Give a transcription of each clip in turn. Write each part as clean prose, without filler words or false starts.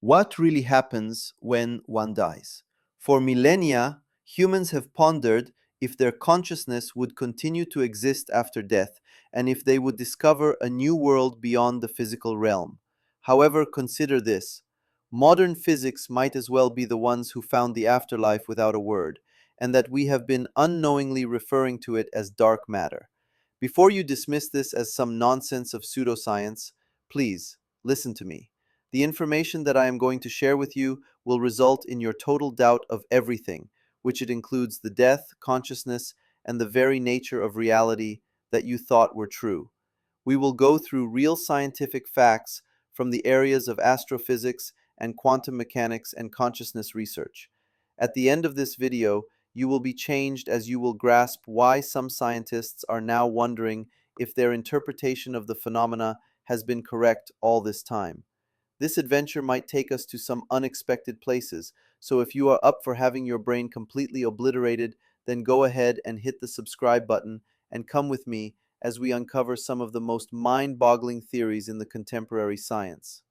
What really happens when one dies? For millennia, humans have pondered if their consciousness would continue to exist after death and if they would discover a new world beyond the physical realm. However, consider this. Modern physics might as well be the ones who found the afterlife without a word, and that we have been unknowingly referring to it as dark matter. Before you dismiss this as some nonsense of pseudoscience, please listen to me. The information that I am going to share with you will result in your total doubt of everything, which it includes the death, consciousness, and the very nature of reality that you thought were true. We will go through real scientific facts from the areas of astrophysics and quantum mechanics and consciousness research. At the end of this video, you will be changed as you will grasp why some scientists are now wondering if their interpretation of the phenomena has been correct all this time. This adventure might take us to some unexpected places, so if you are up for having your brain completely obliterated, then go ahead and hit the subscribe button and come with me as we uncover some of the most mind-boggling theories in the contemporary science.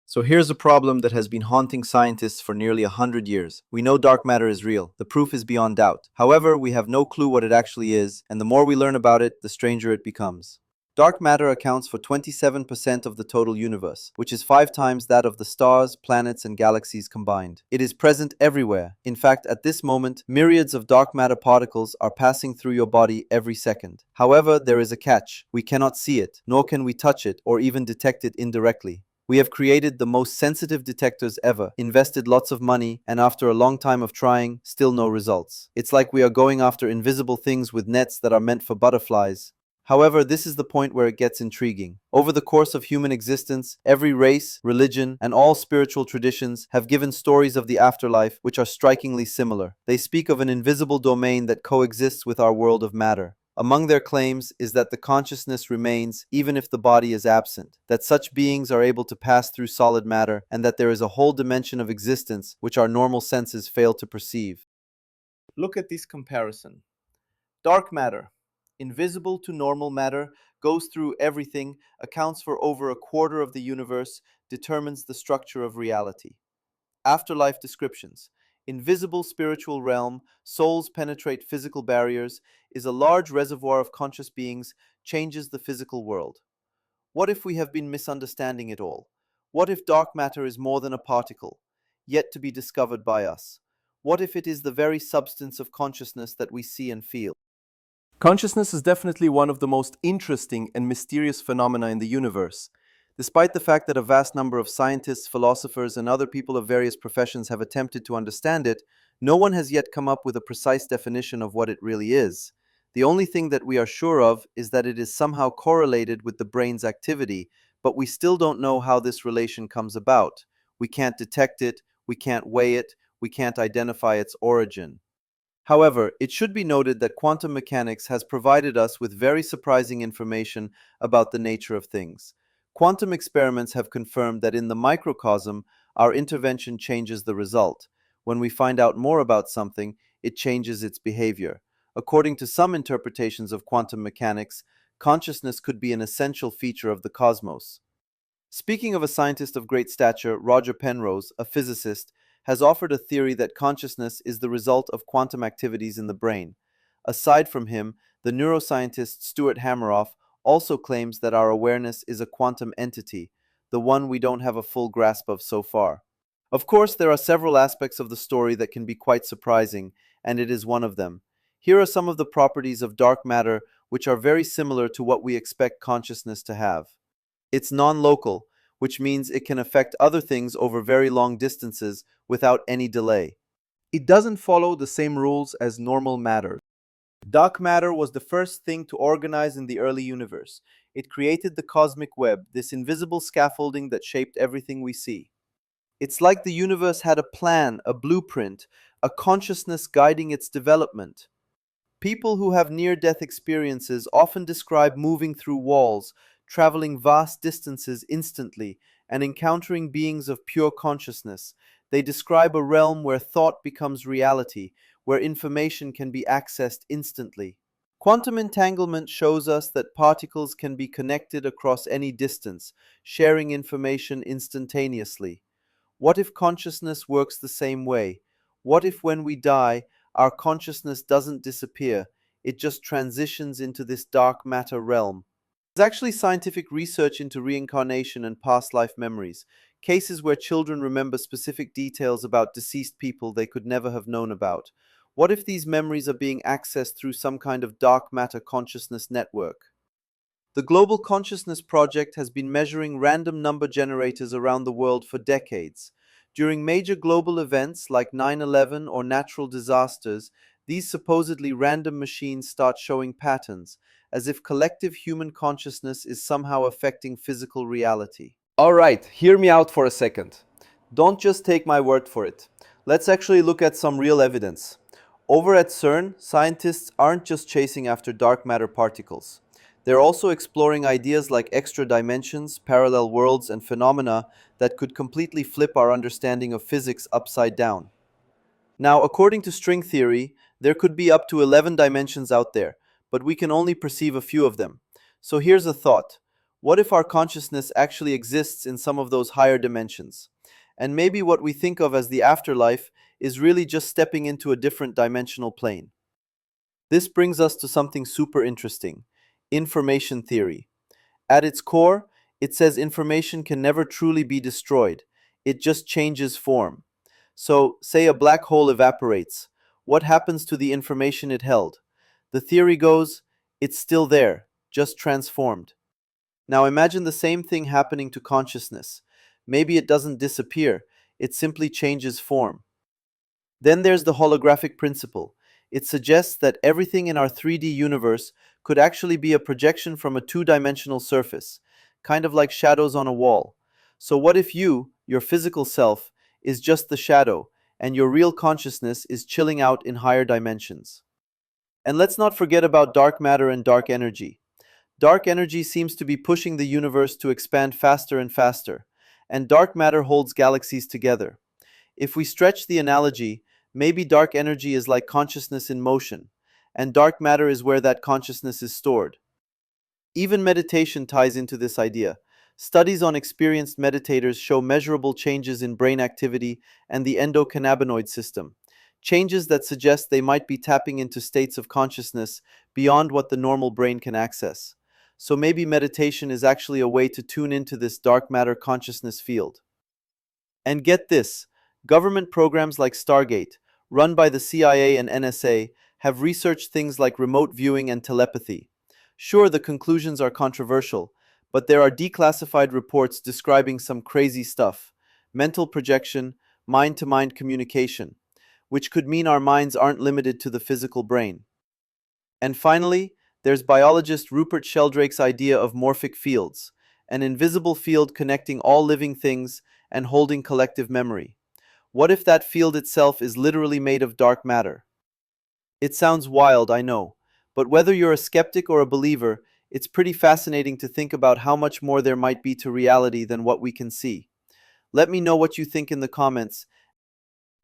So here's a problem that has been haunting scientists for nearly 100 years. We know dark matter is real. The proof is beyond doubt. However, we have no clue what it actually is, and the more we learn about it, the stranger it becomes. Dark matter accounts for 27% of the total universe, which is 5 times that of the stars, planets, and galaxies combined. It is present everywhere. In fact, at this moment, myriads of dark matter particles are passing through your body every second. However, there is a catch. We cannot see it, nor can we touch it or even detect it indirectly. We have created the most sensitive detectors ever, invested lots of money, and after a long time of trying, still no results. It's like we are going after invisible things with nets that are meant for butterflies. However, this is the point where it gets intriguing. Over the course of human existence, every race, religion, and all spiritual traditions have given stories of the afterlife which are strikingly similar. They speak of an invisible domain that coexists with our world of matter. Among their claims is that the consciousness remains even if the body is absent, that such beings are able to pass through solid matter, and that there is a whole dimension of existence which our normal senses fail to perceive. Look at this comparison. Dark matter, invisible to normal matter, goes through everything, accounts for over a quarter of the universe, determines the structure of reality. Afterlife descriptions. Invisible spiritual realm, souls penetrate physical barriers, is a large reservoir of conscious beings, changes the physical world. What if we have been misunderstanding it all? What if dark matter is more than a particle, yet to be discovered by us? What if it is the very substance of consciousness that we see and feel? Consciousness is definitely one of the most interesting and mysterious phenomena in the universe. Despite the fact that a vast number of scientists, philosophers, and other people of various professions have attempted to understand it, no one has yet come up with a precise definition of what it really is. The only thing that we are sure of is that it is somehow correlated with the brain's activity, but we still don't know how this relation comes about. We can't detect it, we can't weigh it, we can't identify its origin. However, it should be noted that quantum mechanics has provided us with very surprising information about the nature of things. Quantum experiments have confirmed that in the microcosm, our intervention changes the result. When we find out more about something, it changes its behavior. According to some interpretations of quantum mechanics, consciousness could be an essential feature of the cosmos. Speaking of a scientist of great stature, Roger Penrose, a physicist, has offered a theory that consciousness is the result of quantum activities in the brain. Aside from him, the neuroscientist Stuart Hameroff also claims that our awareness is a quantum entity, the one we don't have a full grasp of so far. Of course, there are several aspects of the story that can be quite surprising, and it is one of them. Here are some of the properties of dark matter which are very similar to what we expect consciousness to have. It's non-local, which means it can affect other things over very long distances without any delay. It doesn't follow the same rules as normal matter. Dark matter was the first thing to organize in the early universe. It created the cosmic web, this invisible scaffolding that shaped everything we see. It's like the universe had a plan, a blueprint, a consciousness guiding its development. People who have near-death experiences often describe moving through walls, traveling vast distances instantly, and encountering beings of pure consciousness. They describe a realm where thought becomes reality, where information can be accessed instantly. Quantum entanglement shows us that particles can be connected across any distance, sharing information instantaneously. What if consciousness works the same way? What if when we die, our consciousness doesn't disappear, it just transitions into this dark matter realm? There's actually scientific research into reincarnation and past life memories, cases where children remember specific details about deceased people they could never have known about. What if these memories are being accessed through some kind of dark matter consciousness network? The Global Consciousness Project has been measuring random number generators around the world for decades. During major global events like 9/11 or natural disasters, these supposedly random machines start showing patterns, as if collective human consciousness is somehow affecting physical reality. All right, hear me out for a second. Don't just take my word for it. Let's actually look at some real evidence. Over at CERN, scientists aren't just chasing after dark matter particles. They're also exploring ideas like extra dimensions, parallel worlds, and phenomena that could completely flip our understanding of physics upside down. Now, according to string theory, there could be up to 11 dimensions out there, but we can only perceive a few of them. So here's a thought. What if our consciousness actually exists in some of those higher dimensions? And maybe what we think of as the afterlife is really just stepping into a different dimensional plane. This brings us to something super interesting: information theory. At its core, it says information can never truly be destroyed, it just changes form. So, say a black hole evaporates. What happens to the information it held? The theory goes, it's still there, just transformed. Now imagine the same thing happening to consciousness. Maybe it doesn't disappear, it simply changes form. Then there's the holographic principle. It suggests that everything in our 3D universe could actually be a projection from a two-dimensional surface, kind of like shadows on a wall. So what if you, your physical self, is just the shadow, and your real consciousness is chilling out in higher dimensions? And let's not forget about dark matter and dark energy. Dark energy seems to be pushing the universe to expand faster and faster, and dark matter holds galaxies together. If we stretch the analogy, maybe dark energy is like consciousness in motion, and dark matter is where that consciousness is stored. Even meditation ties into this idea. Studies on experienced meditators show measurable changes in brain activity and the endocannabinoid system, changes that suggest they might be tapping into states of consciousness beyond what the normal brain can access. So maybe meditation is actually a way to tune into this dark matter consciousness field. And get this, government programs like Stargate, run by the CIA and NSA, have researched things like remote viewing and telepathy. Sure, the conclusions are controversial, but there are declassified reports describing some crazy stuff: mental projection, mind to mind communication, which could mean our minds aren't limited to the physical brain. And finally, there's biologist Rupert Sheldrake's idea of morphic fields, an invisible field connecting all living things and holding collective memory. What if that field itself is literally made of dark matter? It sounds wild, I know, but whether you're a skeptic or a believer, it's pretty fascinating to think about how much more there might be to reality than what we can see. Let me know what you think in the comments.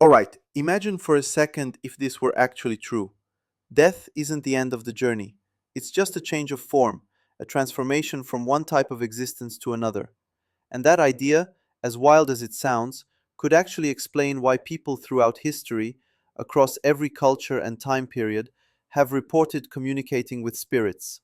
Alright, imagine for a second if this were actually true. Death isn't the end of the journey. It's just a change of form, a transformation from one type of existence to another. And that idea, as wild as it sounds, could actually explain why people throughout history, across every culture and time period, have reported communicating with spirits.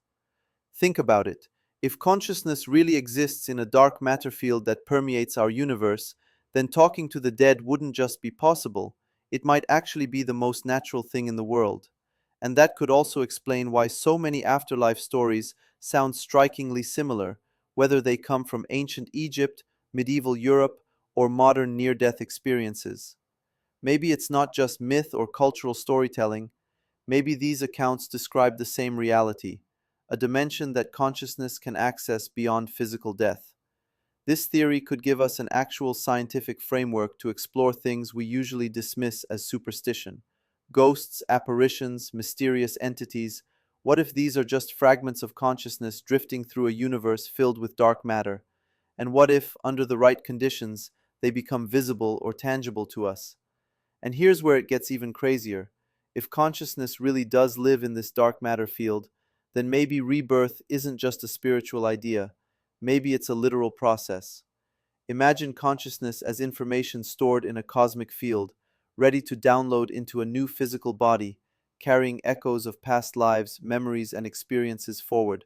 Think about it. If consciousness really exists in a dark matter field that permeates our universe, then talking to the dead wouldn't just be possible, it might actually be the most natural thing in the world. And that could also explain why so many afterlife stories sound strikingly similar, whether they come from ancient Egypt, medieval Europe, or modern near death experiences. Maybe it's not just myth or cultural storytelling, maybe these accounts describe the same reality, a dimension that consciousness can access beyond physical death. This theory could give us an actual scientific framework to explore things we usually dismiss as superstition. Ghosts, apparitions, mysterious entities. What if these are just fragments of consciousness drifting through a universe filled with dark matter? And what if, under the right conditions, they become visible or tangible to us? And here's where it gets even crazier. If consciousness really does live in this dark matter field, then maybe rebirth isn't just a spiritual idea. Maybe it's a literal process. Imagine consciousness as information stored in a cosmic field, ready to download into a new physical body, carrying echoes of past lives, memories, and experiences forward.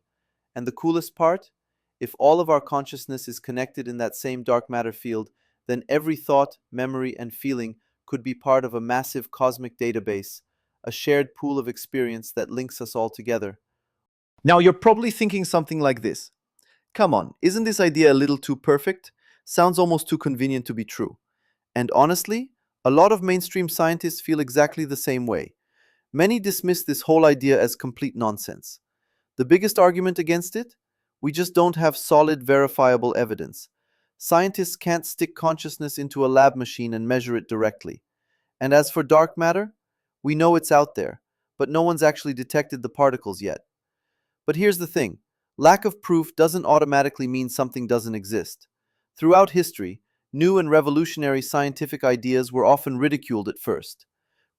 And the coolest part? If all of our consciousness is connected in that same dark matter field, then every thought, memory, and feeling could be part of a massive cosmic database, a shared pool of experience that links us all together. Now, you're probably thinking something like this. Come on, isn't this idea a little too perfect? Sounds almost too convenient to be true. And honestly, a lot of mainstream scientists feel exactly the same way. Many dismiss this whole idea as complete nonsense. The biggest argument against it? We just don't have solid, verifiable evidence. Scientists can't stick consciousness into a lab machine and measure it directly. And as for dark matter, we know it's out there, but no one's actually detected the particles yet. But here's the thing, lack of proof doesn't automatically mean something doesn't exist. Throughout history, new and revolutionary scientific ideas were often ridiculed at first.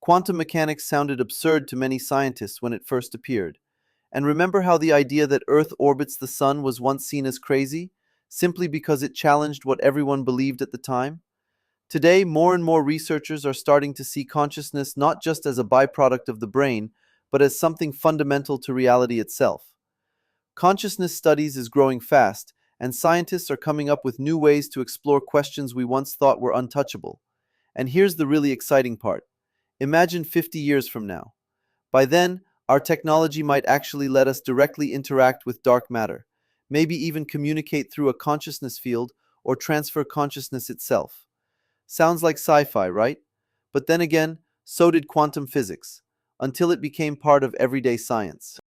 Quantum mechanics sounded absurd to many scientists when it first appeared. And remember how the idea that Earth orbits the Sun was once seen as crazy, simply because it challenged what everyone believed at the time? Today, more and more researchers are starting to see consciousness not just as a byproduct of the brain, but as something fundamental to reality itself. Consciousness studies is growing fast, and scientists are coming up with new ways to explore questions we once thought were untouchable. And here's the really exciting part. Imagine 50 years from now. By then, our technology might actually let us directly interact with dark matter, maybe even communicate through a consciousness field or transfer consciousness itself. Sounds like sci-fi, right? But then again, so did quantum physics, until it became part of everyday science.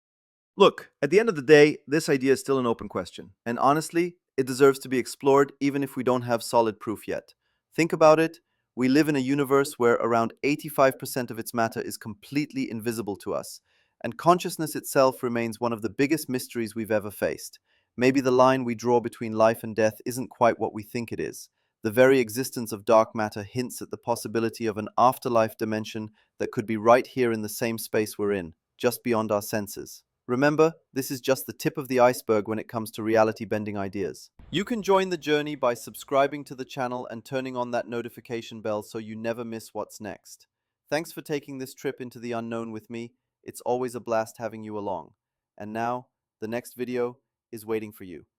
Look, at the end of the day, this idea is still an open question, and honestly, it deserves to be explored even if we don't have solid proof yet. Think about it. We live in a universe where around 85% of its matter is completely invisible to us, and consciousness itself remains one of the biggest mysteries we've ever faced. Maybe the line we draw between life and death isn't quite what we think it is. The very existence of dark matter hints at the possibility of an afterlife dimension that could be right here in the same space we're in, just beyond our senses. Remember, this is just the tip of the iceberg when it comes to reality-bending ideas. You can join the journey by subscribing to the channel and turning on that notification bell so you never miss what's next. Thanks for taking this trip into the unknown with me. It's always a blast having you along. And now, the next video is waiting for you.